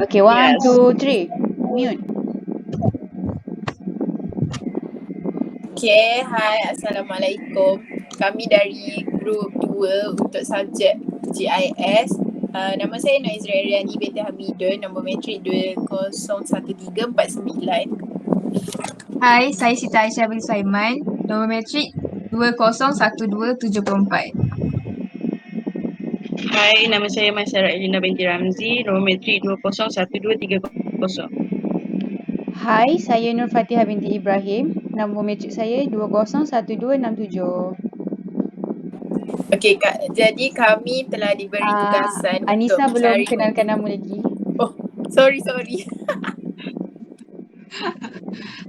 Okay, one, Yes. two, three. Mute. Okay, hai, Assalamualaikum. Kami dari grup 2 untuk subjek GIS. Nama saya Noizri Ariani binti Hamidun, nombor matrik 201349. Hai, saya Siti Aisyah bin Saiman, nombor matrik 201274. Hai, nama saya Masyarakat Elina binti Ramzi, nombor matrik 201230. Hai, saya Nur Fatihah binti Ibrahim. Nombor matrik saya 201267. Okay, jadi kami telah diberi tugasan Anissa untuk belum mencari... kenalkan nama lagi. Oh, sorry.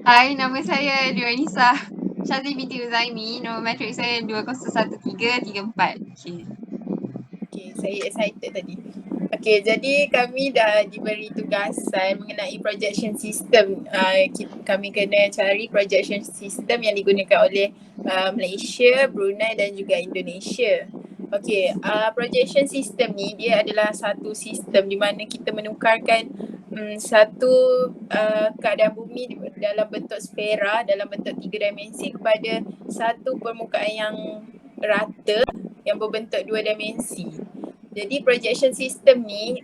Hai, nama saya Duranisa Syazli binti Uzaimi, nombor matrik saya 201334. Okay, saya excited tadi. Okay, jadi kami dah diberi tugasan mengenai projection system. Kami kena cari projection system yang digunakan oleh Malaysia, Brunei dan juga Indonesia. Okay, projection system ni dia adalah satu sistem di mana kita menukarkan satu keadaan bumi dalam bentuk sfera, dalam bentuk 3 dimensi kepada satu permukaan yang rata yang berbentuk 2 dimensi. Jadi projection system ni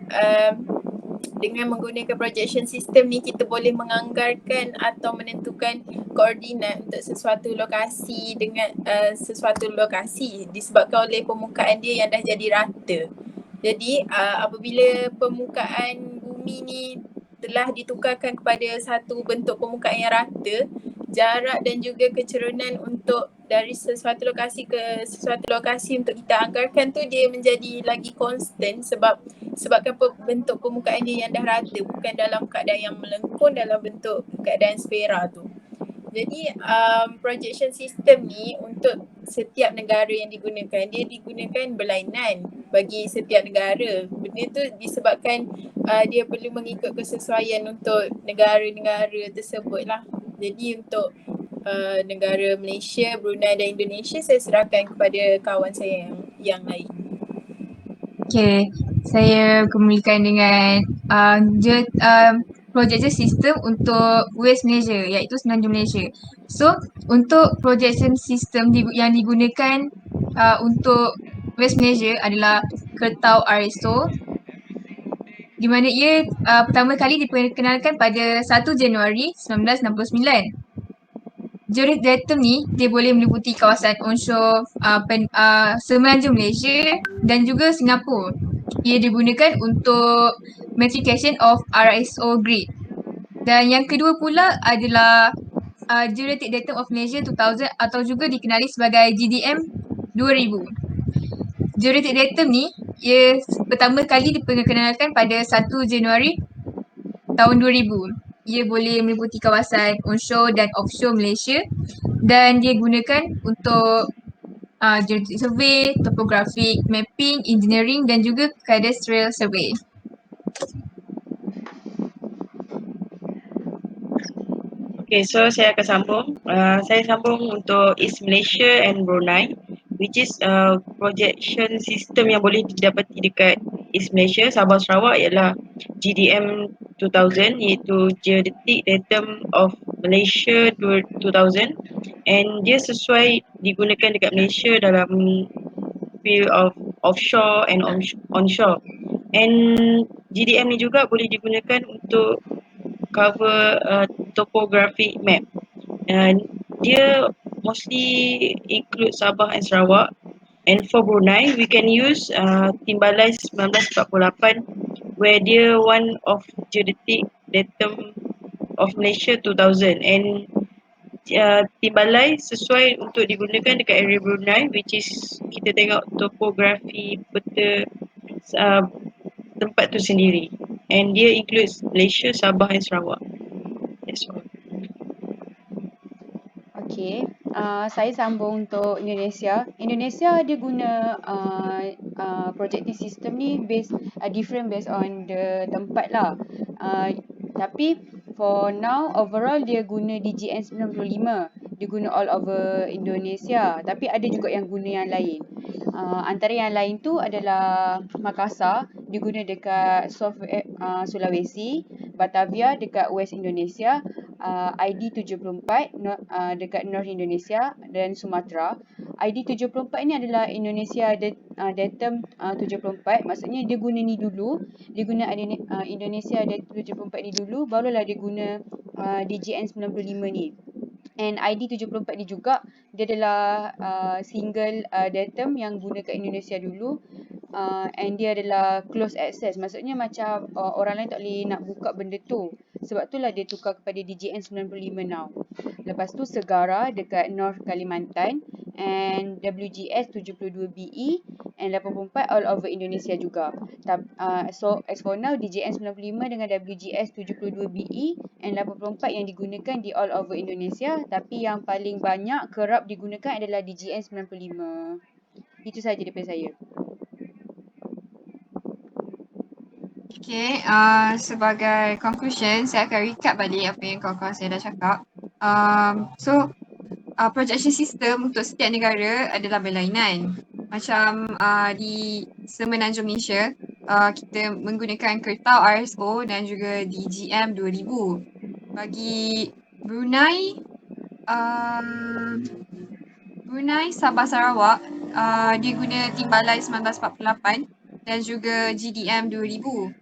dengan menggunakan projection system ni kita boleh menganggarkan atau menentukan koordinat untuk sesuatu lokasi dengan sesuatu lokasi disebabkan oleh permukaan dia yang dah jadi rata. Jadi apabila permukaan bumi ni telah ditukarkan kepada satu bentuk permukaan yang rata, jarak dan juga kecerunan untuk dari sesuatu lokasi ke sesuatu lokasi untuk kita anggarkan tu dia menjadi lagi constant sebabkan bentuk permukaan dia yang dah rata, bukan dalam keadaan yang melengkung dalam bentuk keadaan sfera tu. Jadi projection system ni untuk setiap negara yang digunakan, dia digunakan berlainan bagi setiap negara. Benda tu disebabkan dia perlu mengikut kesesuaian untuk negara-negara tersebut lah. Jadi untuk negara Malaysia, Brunei dan Indonesia saya serahkan kepada kawan saya yang lain. Okay, saya kemulikan dengan projection system untuk West Malaysia iaitu Semenanjung Malaysia. So, untuk projection system yang digunakan untuk West Malaysia adalah Kertau RSO, di mana ia pertama kali diperkenalkan pada 1 Januari 1969. Geodetic datum ni dia boleh meliputi kawasan onshore Semenanjung Malaysia dan juga Singapura. Ia digunakan untuk metrication of RSO grid. Dan yang kedua pula adalah Geodetic datum of Malaysia 2000 atau juga dikenali sebagai GDM 2000. Geodetic datum ni ia pertama kali diperkenalkan pada 1 Januari tahun 2000. Ia boleh meliputi kawasan onshore dan offshore Malaysia dan dia gunakan untuk geodetic survey, topographic mapping, engineering dan juga cadastral survey. Okay, so saya akan sambung. Saya sambung untuk East Malaysia and Brunei, which is projection system yang boleh didapati dekat East Malaysia, Sabah Sarawak ialah GDM 2000 iaitu Geodetic Datum of Malaysia 2000, and dia sesuai digunakan dekat Malaysia dalam field of offshore and onshore. And GDM ni juga boleh digunakan untuk cover topographic map. Dia mostly include Sabah and Sarawak. And for Brunei, we can use Timbalai 1948 where dia one of geodetic datum of Malaysia 2000, and Timbalai sesuai untuk digunakan dekat area Brunei, which is kita tengok topografi peta tempat tu sendiri, and dia includes Malaysia, Sabah and Sarawak. That's all. Okay, saya sambung untuk Indonesia. Indonesia dia guna projecting system ni different based on the tempat lah. Tapi for now overall dia guna DGN 95. Dia guna all over Indonesia. Tapi ada juga yang guna yang lain. Antara yang lain tu adalah Makassar. diguna dekat South Sulawesi, Batavia dekat West Indonesia, ID 74 dekat North Indonesia dan Sumatra. ID 74 ni adalah Indonesia Datum 74, maksudnya dia guna ni dulu, dia guna Indonesia Datum 74 ni dulu, barulah dia guna DJN 95 ni. And ID 74 ni juga dia adalah single datum yang guna kat Indonesia dulu, and dia adalah close access, maksudnya macam orang lain tak boleh nak buka benda tu. Sebab itulah dia tukar kepada DJN 95 now. Lepas tu Segara dekat North Kalimantan, and WGS 72BE and 84 all over Indonesia juga. So as for now, DJN 95 dengan WGS 72BE and 84 yang digunakan di all over Indonesia, tapi yang paling banyak kerap digunakan adalah DJN 95. Itu saja daripada saya. Okay, sebagai conclusion, saya akan recap balik apa yang kawan-kawan saya dah cakap. Projection system untuk setiap negara adalah berlainan. Macam di Semenanjung Malaysia, kita menggunakan kertau RSO dan juga DGM 2000. Bagi Brunei, Sabah Sarawak, dia guna Timbalai 1948 dan juga GDM 2000.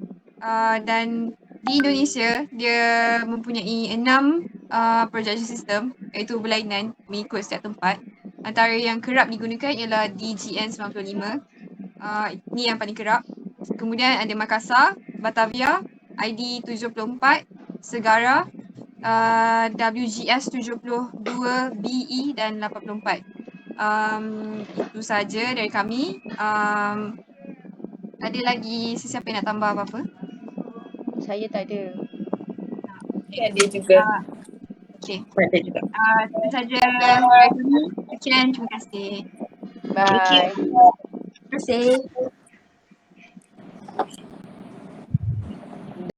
Dan di Indonesia, dia mempunyai 6 projection system, iaitu berlainan mengikut setiap tempat. Antara yang kerap digunakan ialah DGN 95. Ini yang paling kerap. Kemudian ada Makassar, Batavia, ID 74, Segara, WGS 72BE dan 84. Itu saja dari kami. Ada lagi sesiapa yang nak tambah apa-apa? Saya tak ada. Ada juga. Okay. Ada juga. Itu saja dari kami. Sekian, terima kasih. Bye. Terima kasih.